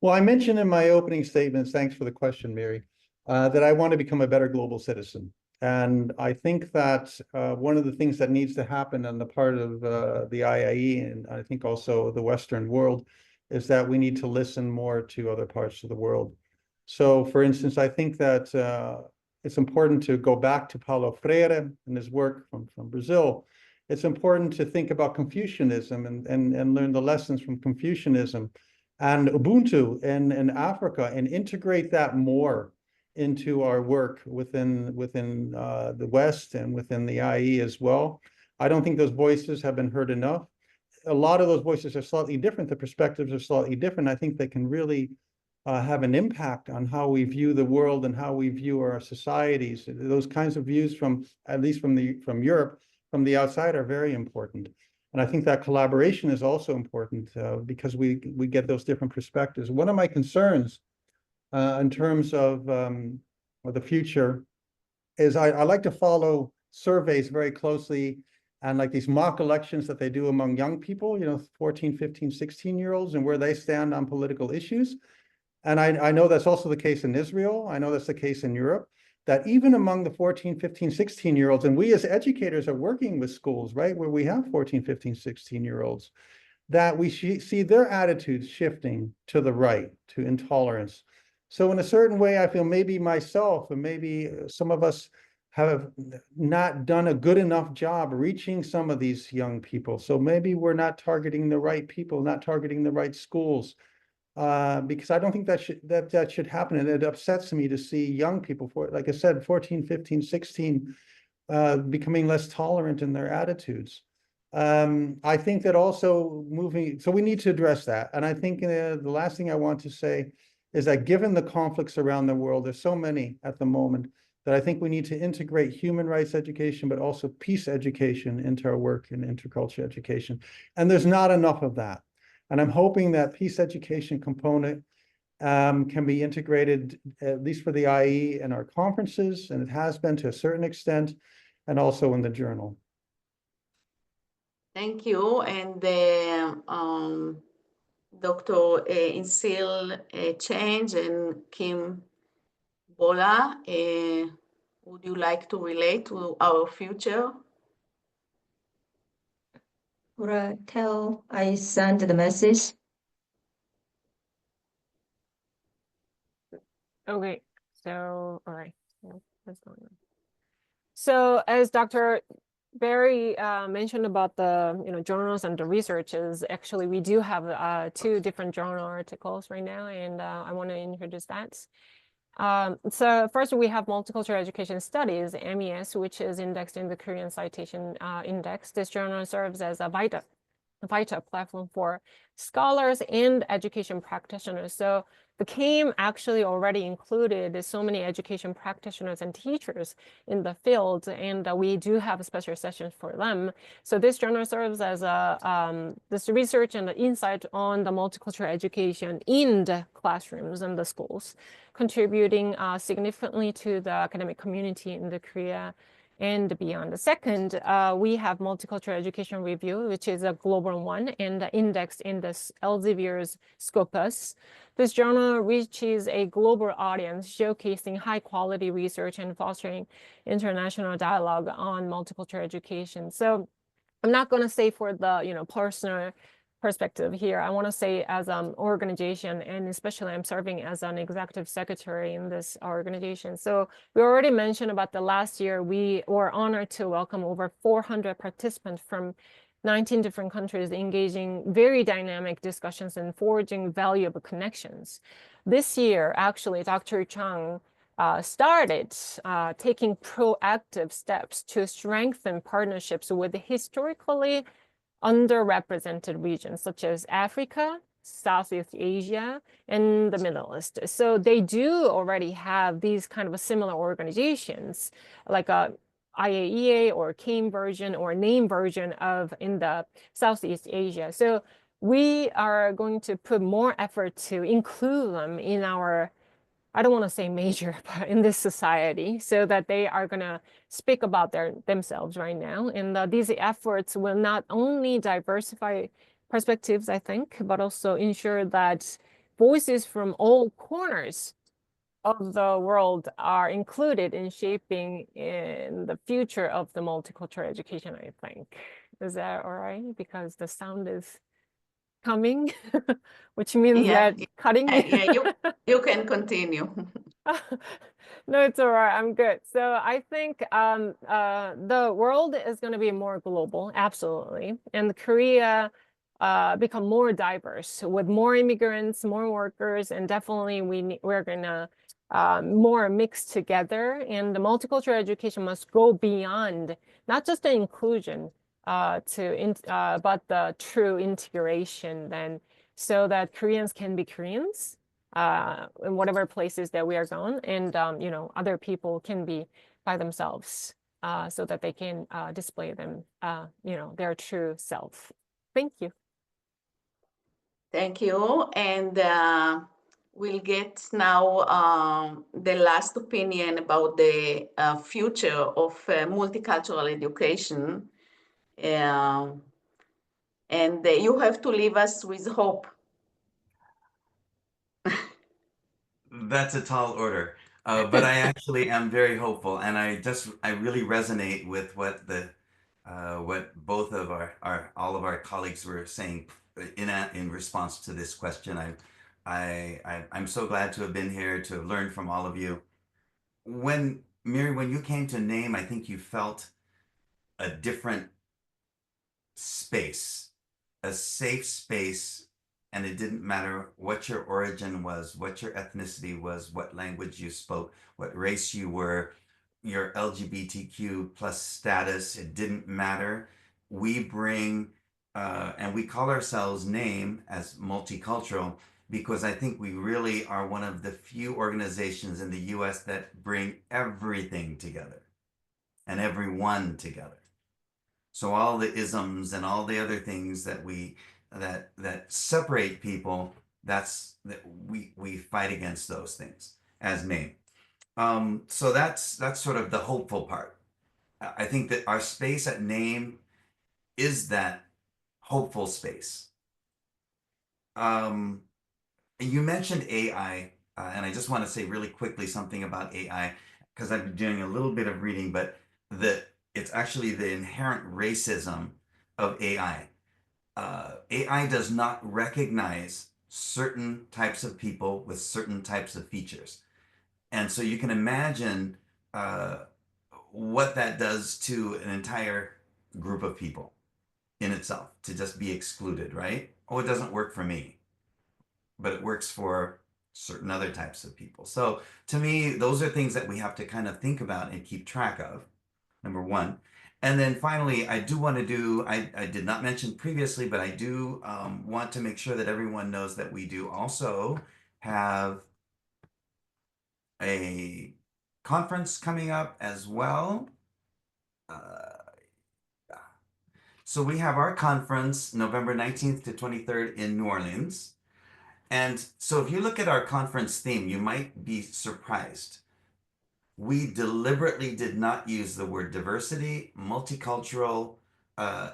Well, I mentioned in my opening statements, thanks for the question, Mary, that I want to become a better global citizen. And I think that one of the things that needs to happen on the part of the IIE, and I think also the Western world, is that we need to listen more to other parts of the world. So, for instance, I think that it's important to go back to Paulo Freire and his work from Brazil. It's important to think about Confucianism and learn the lessons from Confucianism and Ubuntu in Africa, and integrate that more into our work within the West and within the IE as well. I don't think those voices have been heard enough. A lot of those voices are slightly different. The perspectives are slightly different. I think they can really have an impact on how we view the world and how we view our societies. Those kinds of views from, at least from Europe, from the outside, are very important. And I think that collaboration is also important because we get those different perspectives. One of my concerns in terms of the future is I like to follow surveys very closely, and like these mock elections that they do among young people, 14, 15, 16-year-olds, and where they stand on political issues. And I know that's also the case in Israel. I know that's the case in Europe, that even among the 14, 15, 16-year-olds, and we as educators are working with schools, right, where we have 14, 15, 16-year-olds, that we see their attitudes shifting to the right, to intolerance. So in a certain way, I feel maybe myself and maybe some of us have not done a good enough job reaching some of these young people. So maybe we're not targeting the right people, not targeting the right schools. Because I don't think that should happen. And it upsets me to see young people, like I said, 14, 15, 16, becoming less tolerant in their attitudes. I think that also so we need to address that. And I think the last thing I want to say is that given the conflicts around the world, there's so many at the moment, that I think we need to integrate human rights education, but also peace education into our work in intercultural education. And there's not enough of that. And I'm hoping that peace education component can be integrated, at least for the IE, in our conferences, and it has been to a certain extent, and also in the journal. Thank you. And Dr. Insil Change and Kim Bola, would you like to relate to our future? Tell I sent the message. Okay, so all right, what's going on? So as Dr. Barry mentioned about the journals and the researches. Actually, we do have 2 different journal articles right now, and I want to introduce that. So first, we have Multicultural Education Studies, MES, which is indexed in the Korean Citation Index. This journal serves as a vital platform for scholars and education practitioners. So the CAIM actually already included so many education practitioners and teachers in the field, and we do have special sessions for them. So this journal serves as this research and the insight on the multicultural education in the classrooms and the schools, contributing significantly to the academic community in the Korea and beyond. The second, we have Multicultural Education Review, which is a global one and indexed in the Elsevier's Scopus. This journal reaches a global audience, showcasing high-quality research and fostering international dialogue on multicultural education. So I'm not going to say for the personal perspective here. I want to say as an organization, and especially I'm serving as an executive secretary in this organization. So we already mentioned about the last year, we were honored to welcome over 400 participants from 19 different countries, engaging very dynamic discussions and forging valuable connections. This year, actually, Dr. Chang started taking proactive steps to strengthen partnerships with historically underrepresented regions such as Africa, Southeast Asia, and the Middle East. So they do already have these kind of similar organizations like a IAEA or CAIM version or name version of in the Southeast Asia. So we are going to put more effort to include them in our, I don't want to say major, but in this society, so that they are going to speak about themselves right now. And these efforts will not only diversify perspectives, I think, but also ensure that voices from all corners of the world are included in shaping in the future of the multicultural education, I think. Is that all right? Because the sound is coming, which means that cutting. You can continue. No, it's all right. I'm good. So I think the world is going to be more global, absolutely, and Korea become more diverse with more immigrants, more workers, and definitely we're gonna more mixed together. And the multicultural education must go beyond not just the inclusion but the true integration then, so that Koreans can be Koreans in whatever places that we are going, and other people can be by themselves so that they can display them their true self. Thank you. Thank you. And we'll get now the last opinion about the future of multicultural education. And you have to leave us with hope. That's a tall order, but I actually am very hopeful, and I really resonate with what both of all of our colleagues were saying in response to this question. I'm so glad to have been here to learn from all of you. Miri, when you came to name, I think you felt a different space, a safe space, and it didn't matter what your origin was, what your ethnicity was, what language you spoke, what race you were, your LGBTQ plus status, it didn't matter. We bring, and we call ourselves NAME as multicultural, because I think we really are one of the few organizations in the US that bring everything together and everyone together. So all the isms and all the other things that that separate people, we fight against those things as NAME. So that's sort of the hopeful part. I think that our space at NAME is that hopeful space. You mentioned AI, and I just want to say really quickly something about AI, because I've been doing a little bit of reading, but it's actually the inherent racism of AI. AI does not recognize certain types of people with certain types of features. And so you can imagine what that does to an entire group of people in itself to just be excluded, right? Oh, it doesn't work for me, but it works for certain other types of people. So to me, those are things that we have to kind of think about and keep track of, number one. And then finally, I do want to do, I did not mention previously, but I do want to make sure that everyone knows that we do also have a conference coming up as well. So we have our conference November 19th to 23rd in New Orleans. And so if you look at our conference theme, you might be surprised. We deliberately did not use the word diversity, multicultural,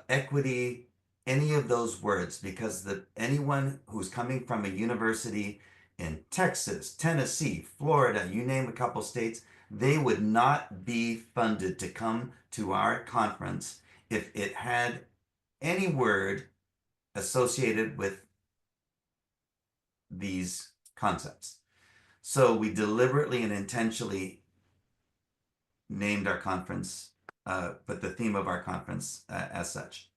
equity, any of those words, because anyone who's coming from a university in Texas, Tennessee, Florida, you name a couple states, they would not be funded to come to our conference if it had any word associated with these concepts. So we deliberately and intentionally named our conference, but the theme of our conference as such.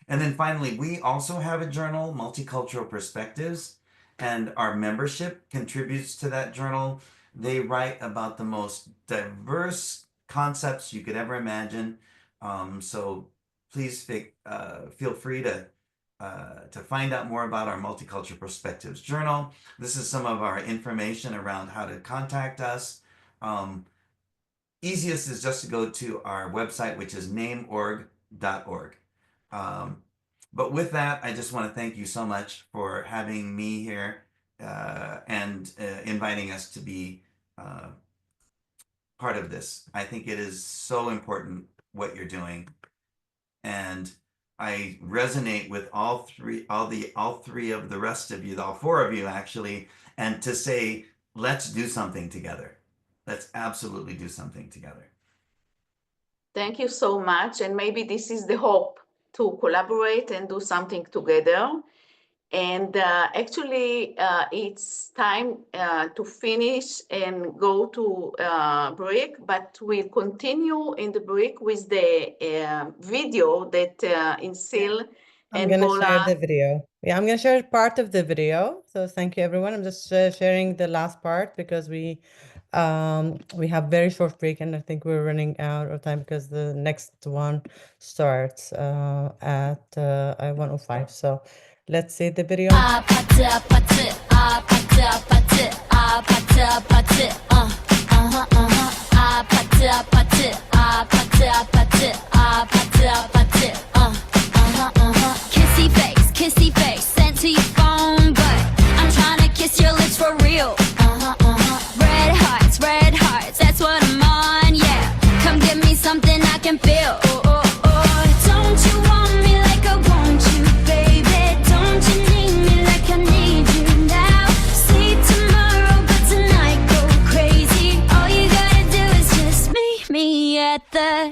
And then finally, we also have a journal, Multicultural Perspectives, and our membership contributes to that journal. They write about the most diverse concepts you could ever imagine. So please feel free to find out more about our Multicultural Perspectives journal. This is some of our information around how to contact us. Easiest is just to go to our website, which is nameorg.org. But with that, I just want to thank you so much for having me here and inviting us to be part of this. I think it is so important what you're doing, and I resonate with all three of the rest of you, all four of you actually, and to say, let's do something together. Let's absolutely do something together. Thank you so much. And maybe this is the hope, to collaborate and do something together. And actually, it's time to finish and go to break, but we'll continue in the break with the video that Insil I'm and going to share Bola. the video. Yeah, I'm going to share part of the video. So thank you, everyone. I'm just sharing the last part because we have very short break, and I think we're running out of time because the next one starts at 1:05. So let's see the video. Kissy face sent to your phone, but I'm trying to kiss your lips for real. Red hearts, that's what I'm on, yeah. Come give me something I can feel. Don't you want me like I want you, baby? Don't you need me like I need you now? Sleep tomorrow, but tonight go crazy. All you gotta do is just meet me at the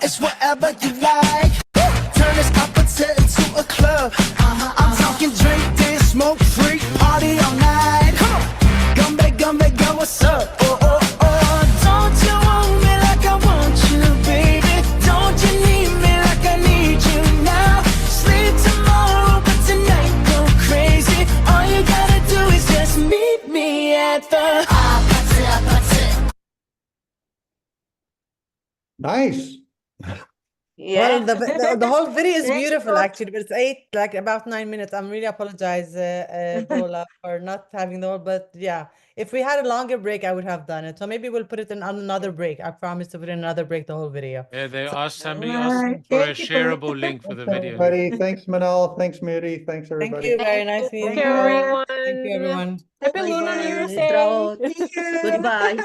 It's whatever you like. Turn this opposite into a club. I'm talking drink, dance, smoke, freak, party all night. Come on, go, what's up? Don't you want me like I want you, baby? Don't you need me like I need you now? Sleep tomorrow, but tonight go crazy. All you gotta do is just meet me at the Nice. Yeah. Well, the whole video is beautiful, actually, but it's about 9 minutes. I'm really apologize, Bola, for not having the whole, but yeah, if we had a longer break, I would have done it. So maybe we'll put it in another break. I promise to put in another break, the whole video. Somebody asked for a shareable link for the video. Everybody, thanks Manal, thanks Miri, thanks everybody. Thank you, very nice meeting Thank you, you. everyone. Thank you, everyone. Happy Lunar New Year's Day. Goodbye.